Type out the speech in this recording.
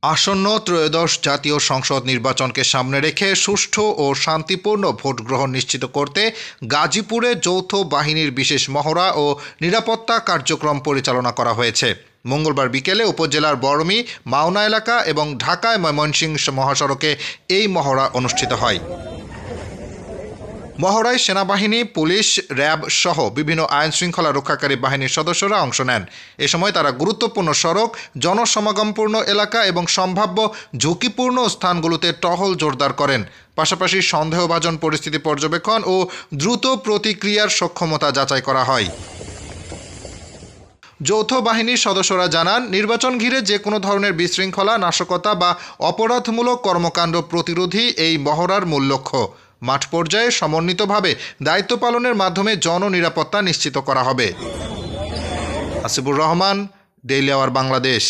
আসন্ন ত্রয়োদশ জাতীয় সংসদ নির্বাচনকে সামনে রেখে সুষ্ঠু ও শান্তিপূর্ণ ভোট গ্রহণ নিশ্চিত করতে গাজীপুরে যৌথ বাহিনীর বিশেষ মহড়া ও নিরাপত্তা কার্যক্রম পরিচালনা করা হয়েছে। মঙ্গলবার বিকেলে উপজেলার বড়মি, মাওনা এলাকা এবং ঢাকায় ময়মনসিংহ মহাসড়কে এই মহড়া অনুষ্ঠিত হয়। মহড়ায় সেনাবাহিনী, পুলিশ, র্যাব সহ বিভিন্ন আইনশৃঙ্খলা রক্ষাকারী বাহিনীর সদস্যরা অংশ নেন। এ সময় তারা গুরুত্বপূর্ণ সড়ক, জনসমাগমপূর্ণ এলাকা এবং সম্ভাব্য ঝুঁকিপূর্ণ স্থানগুলোতে টহল জোরদার করেন। পাশাপাশি সন্দেহভাজন পরিস্থিতি পর্যবেক্ষণ ও দ্রুত প্রতিক্রিয়ার সক্ষমতা যাচাই করা হয়। যৌথ বাহিনীর সদস্যরা জানান, নির্বাচন ঘিরে যে কোনো ধরনের বিশৃঙ্খলা, নাশকতা বা অপরাধমূলক কর্মকাণ্ড প্রতিরোধই এই মহড়ার মূল লক্ষ্য। মাঠ পর্যায়ে সমন্বিতভাবে দায়িত্ব পালনের মাধ্যমে জননিরাপত্তা নিশ্চিত করা হবে। Asifur Rahman, daily our Bangladesh.